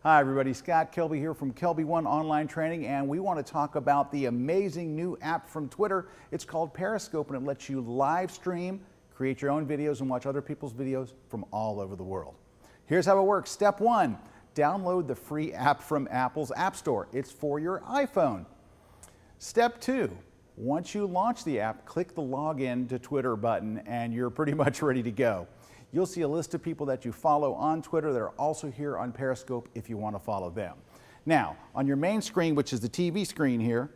Hi everybody, Scott Kelby here from KelbyOne Online Training, and we want to talk about the amazing new app from Twitter. It's called Periscope, and it lets you live stream, create your own videos, and watch other people's videos from all over the world. Here's how it works. Step 1, download the free app from Apple's App Store. It's for your iPhone. Step 2, once you launch the app, click the login to Twitter button, and you're pretty much ready to go. You'll see a list of people that you follow on Twitter that are also here on Periscope if you want to follow them. Now, on your main screen, which is the TV screen here,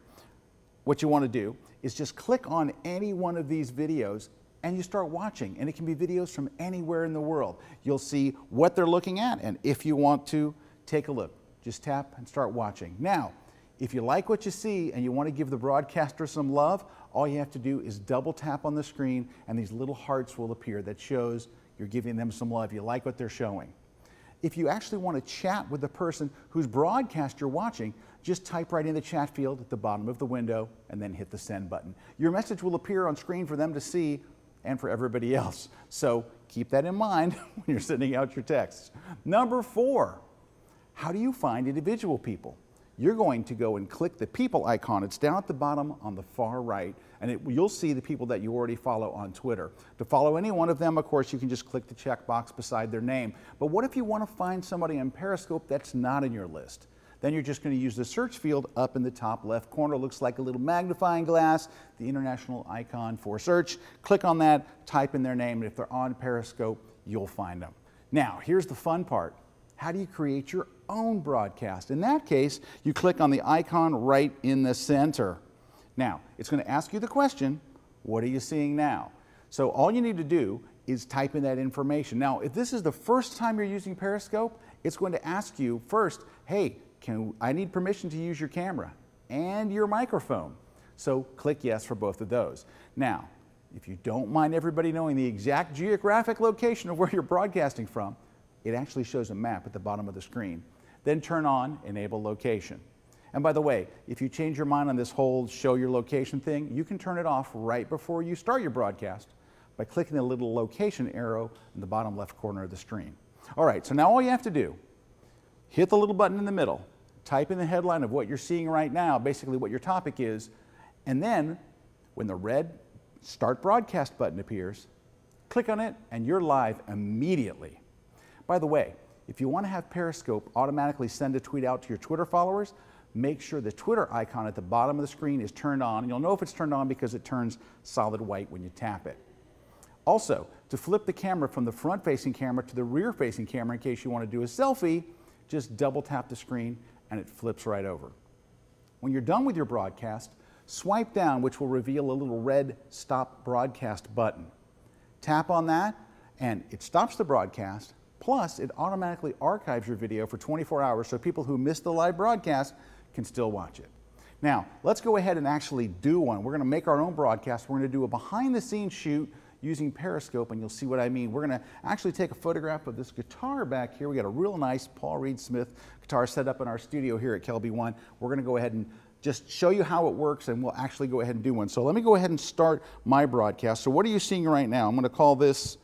what you want to do is just click on any one of these videos and you start watching. And it can be videos from anywhere in the world. You'll see what they're looking at, and if you want to take a look, just tap and start watching. Now, if you like what you see and you want to give the broadcaster some love, all you have to do is double tap on the screen and these little hearts will appear that shows you're giving them some love. You like what they're showing. If you actually want to chat with the person whose broadcast you're watching, just type right in the chat field at the bottom of the window and then hit the send button. Your message will appear on screen for them to see and for everybody else. So keep that in mind when you're sending out your texts. Number 4, how do you find individual people? You're going to go and click the people icon. It's down at the bottom on the far right, and you'll see the people that you already follow on Twitter. To follow any one of them, of course, you can just click the checkbox beside their name. But what if you want to find somebody on Periscope that's not in your list? Then you're just going to use the search field up in the top left corner. It looks like a little magnifying glass, the international icon for search. Click on that, type in their name, and if they're on Periscope, you'll find them. Now, here's the fun part. How do you create your own broadcast? In that case, you click on the icon right in the center. Now, it's going to ask you the question, what are you seeing now? So all you need to do is type in that information. Now, if this is the first time you're using Periscope, it's going to ask you first, hey, I need permission to use your camera and your microphone. So click yes for both of those. Now, if you don't mind everybody knowing the exact geographic location of where you're broadcasting from, it actually shows a map at the bottom of the screen. Then turn on Enable Location. And by the way, if you change your mind on this whole show your location thing, you can turn it off right before you start your broadcast by clicking the little location arrow in the bottom left corner of the screen. All right, so now all you have to do, hit the little button in the middle, type in the headline of what you're seeing right now, basically what your topic is, and then when the red Start Broadcast button appears, click on it and you're live immediately. By the way, if you want to have Periscope automatically send a tweet out to your Twitter followers, make sure the Twitter icon at the bottom of the screen is turned on. And you'll know if it's turned on because it turns solid white when you tap it. Also, to flip the camera from the front-facing camera to the rear-facing camera in case you want to do a selfie, just double tap the screen and it flips right over. When you're done with your broadcast, swipe down, which will reveal a little red Stop Broadcast button. Tap on that and it stops the broadcast. Plus, it automatically archives your video for 24 hours so people who missed the live broadcast can still watch it. Now, let's go ahead and actually do one. We're going to make our own broadcast. We're going to do a behind-the-scenes shoot using Periscope, and you'll see what I mean. We're going to actually take a photograph of this guitar back here. We got a real nice Paul Reed Smith guitar set up in our studio here at KelbyOne. We're going to go ahead and just show you how it works, and we'll actually go ahead and do one. So let me go ahead and start my broadcast. So what are you seeing right now? I'm going to call this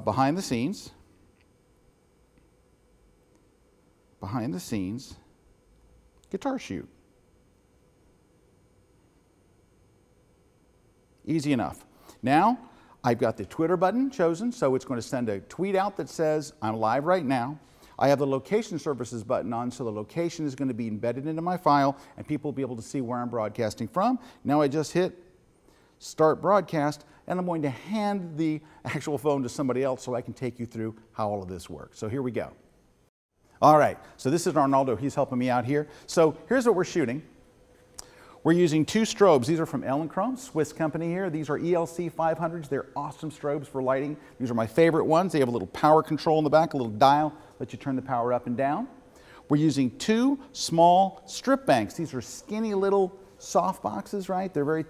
behind the scenes guitar shoot. Easy enough. Now I've got the Twitter button chosen, so it's going to send a tweet out that says I'm live right now. I have the location services button on, so the location is going to be embedded into my file and people will be able to see where I'm broadcasting from. Now I just hit Start Broadcast, and I'm going to hand the actual phone to somebody else so I can take you through how all of this works. So here we go. All right, so this is Arnaldo. He's helping me out here. So here's what we're shooting. We're using 2 strobes. These are from Elinchrom, Swiss company here. These are ELC 500s. They're awesome strobes for lighting. These are my favorite ones. They have a little power control in the back, a little dial that you turn the power up and down. We're using 2 small strip banks. These are skinny little soft boxes, right? They're very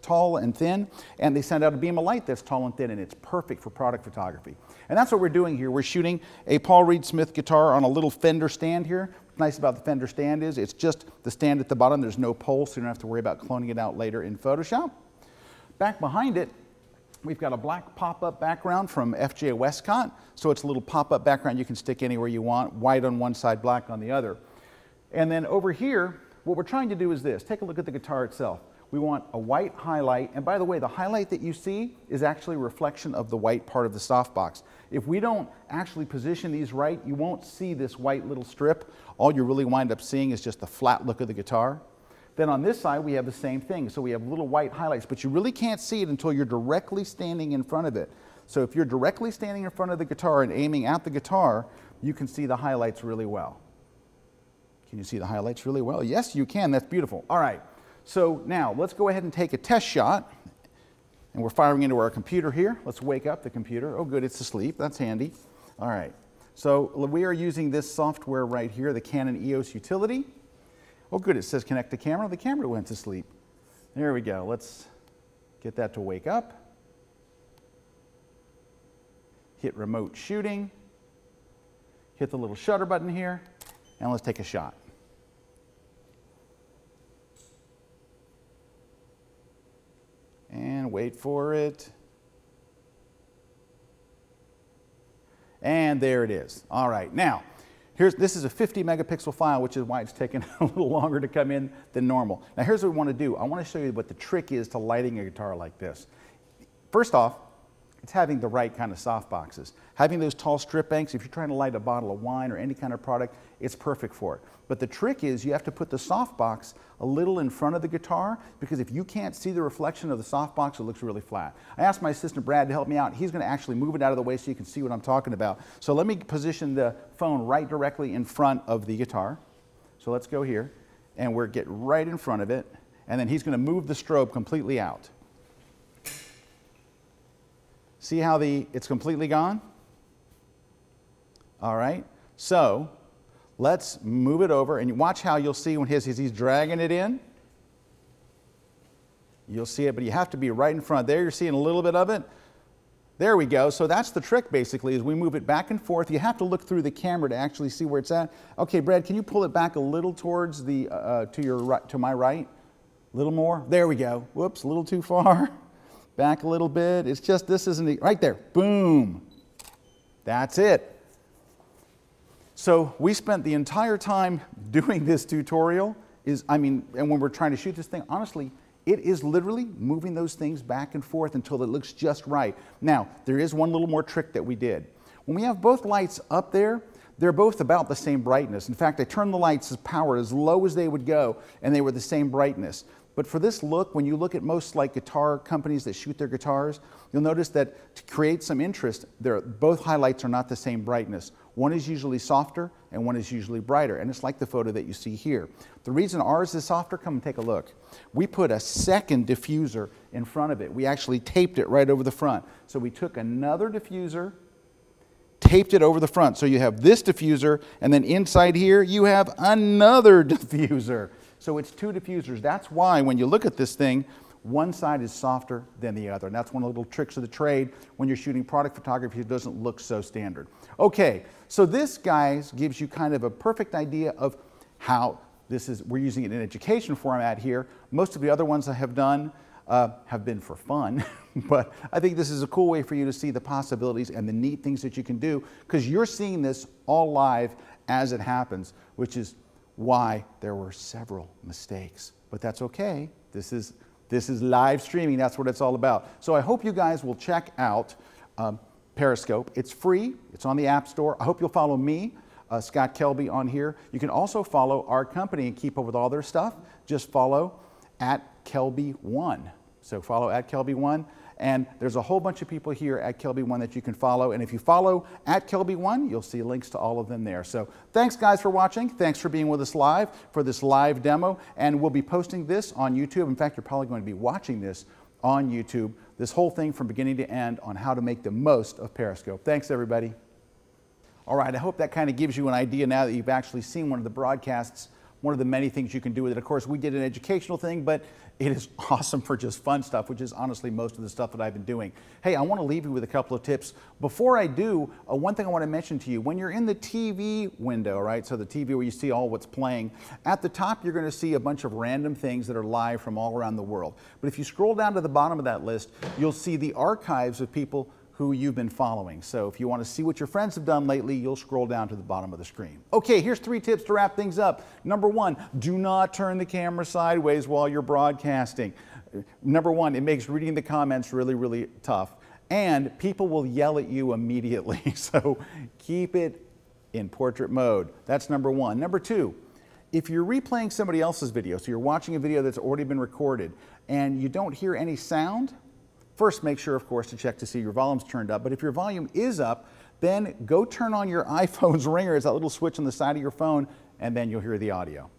tall and thin, and they send out a beam of light that's tall and thin, and it's perfect for product photography. And that's what we're doing here. We're shooting a Paul Reed Smith guitar on a little Fender stand here. What's nice about the Fender stand is it's just the stand at the bottom. There's no pole, so you don't have to worry about cloning it out later in Photoshop. Back behind it, We've got a black pop-up background from FJ Westcott, so it's a little pop-up background you can stick anywhere you want, white on one side, black on the other. And then over here, what we're trying to do is this. Take a look at the guitar itself. We want a white highlight, and by the way, the highlight that you see is actually a reflection of the white part of the softbox. If we don't actually position these right, you won't see this white little strip. All you really wind up seeing is just the flat look of the guitar. Then on this side, we have the same thing. So we have little white highlights, but you really can't see it until you're directly standing in front of it. So if you're directly standing in front of the guitar and aiming at the guitar, you can see the highlights really well. Can you see the highlights really well? Yes, you can. That's beautiful. All right. So now let's go ahead and take a test shot. And we're firing into our computer here. Let's wake up the computer. Oh, good. It's asleep. That's handy. All right. So we are using this software right here, the Canon Eos Utility. Oh, good, it says connect to camera. The camera went to sleep. There we go. Let's get that to wake up. Hit remote shooting. Hit the little shutter button here, and let's take a shot. And wait for it. And there it is. All right, now, this is a 50 megapixel file, which is why it's taken a little longer to come in than normal. Now here's what we want to do. I want to show you what the trick is to lighting a guitar like this. First off, it's having the right kind of soft boxes. Having those tall strip banks, if you're trying to light a bottle of wine or any kind of product, it's perfect for it. But the trick is you have to put the soft box a little in front of the guitar, because if you can't see the reflection of the soft box, it looks really flat. I asked my assistant Brad to help me out. He's going to actually move it out of the way so you can see what I'm talking about. So let me position the phone right directly in front of the guitar. So let's go here, and we're get right in front of it, and then he's going to move the strobe completely out. See how it's completely gone? All right, so let's move it over, and watch how you'll see when he's dragging it in. You'll see it, but you have to be right in front. There, you're seeing a little bit of it. There we go. So that's the trick, basically, is we move it back and forth. You have to look through the camera to actually see where it's at. Okay, Brad, can you pull it back a little towards the to my right? A little more. There we go. Whoops, a little too far. Back a little bit. It's just, this isn't right there. Boom. That's it. So we spent the entire time doing this tutorial. And when we're trying to shoot this thing, honestly, it is literally moving those things back and forth until it looks just right. Now, there is one little more trick that we did. When we have both lights up there, they're both about the same brightness. In fact, I turned the lights' power as low as they would go, and they were the same brightness. But for this look, when you look at most like guitar companies that shoot their guitars, you'll notice that to create some interest, both highlights are not the same brightness. One is usually softer and one is usually brighter, and it's like the photo that you see here. The reason ours is softer, come and take a look. We put a second diffuser in front of it. We actually taped it right over the front. So we took another diffuser, taped it over the front. So you have this diffuser, and then inside here you have another diffuser. So it's two diffusers. That's why when you look at this thing, one side is softer than the other. And that's one of the little tricks of the trade when you're shooting product photography. It doesn't look so standard. Okay, so this, guys, gives you kind of a perfect idea of how this is. We're using it in education format here. Most of the other ones I have done have been for fun. But I think this is a cool way for you to see the possibilities and the neat things that you can do, because you're seeing this all live as it happens, which is why there were several mistakes. But that's okay. This is live streaming. That's what it's all about. So I hope you guys will check out Periscope. It's free. It's on the App Store. I hope you'll follow me, Scott Kelby, on here. You can also follow our company and keep up with all their stuff. Just follow @KelbyOne. So follow @KelbyOne. And there's a whole bunch of people here at KelbyOne that you can follow. And if you follow @KelbyOne, you'll see links to all of them there. So thanks, guys, for watching. Thanks for being with us live for this live demo. And we'll be posting this on YouTube. In fact, you're probably going to be watching this on YouTube, this whole thing from beginning to end on how to make the most of Periscope. Thanks, everybody. All right, I hope that kind of gives you an idea now that you've actually seen one of the broadcasts one of the many things you can do with it. Of course, we did an educational thing, but it is awesome for just fun stuff, which is honestly most of the stuff that I've been doing. Hey, I want to leave you with a couple of tips. Before I do, one thing I want to mention to you, when you're in the TV window, right, so the TV where you see all what's playing, at the top you're going to see a bunch of random things that are live from all around the world. But if you scroll down to the bottom of that list, you'll see the archives of people who you've been following. So if you want to see what your friends have done lately, you'll scroll down to the bottom of the screen. Okay, here's 3 tips to wrap things up. Number 1, do not turn the camera sideways while you're broadcasting. Number 1, it makes reading the comments really, really tough. And people will yell at you immediately. So keep it in portrait mode. That's number 1. Number 2, if you're replaying somebody else's video, so you're watching a video that's already been recorded and you don't hear any sound, first, make sure, of course, to check to see your volume's turned up. But if your volume is up, then go turn on your iPhone's ringer. It's that little switch on the side of your phone, and then you'll hear the audio.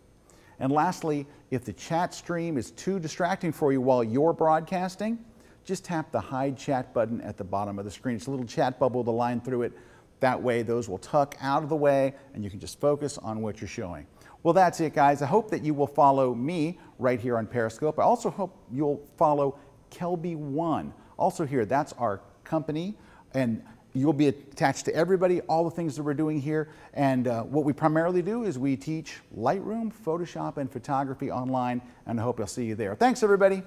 And lastly, if the chat stream is too distracting for you while you're broadcasting, just tap the hide chat button at the bottom of the screen. It's a little chat bubble with a line through it. That way, those will tuck out of the way, and you can just focus on what you're showing. Well, that's it, guys. I hope that you will follow me right here on Periscope. I also hope you'll follow KelbyOne. Also here, that's our company, and you'll be attached to everybody, all the things that we're doing here. And what we primarily do is we teach Lightroom, Photoshop, and photography online, and I hope I'll see you there. Thanks, everybody.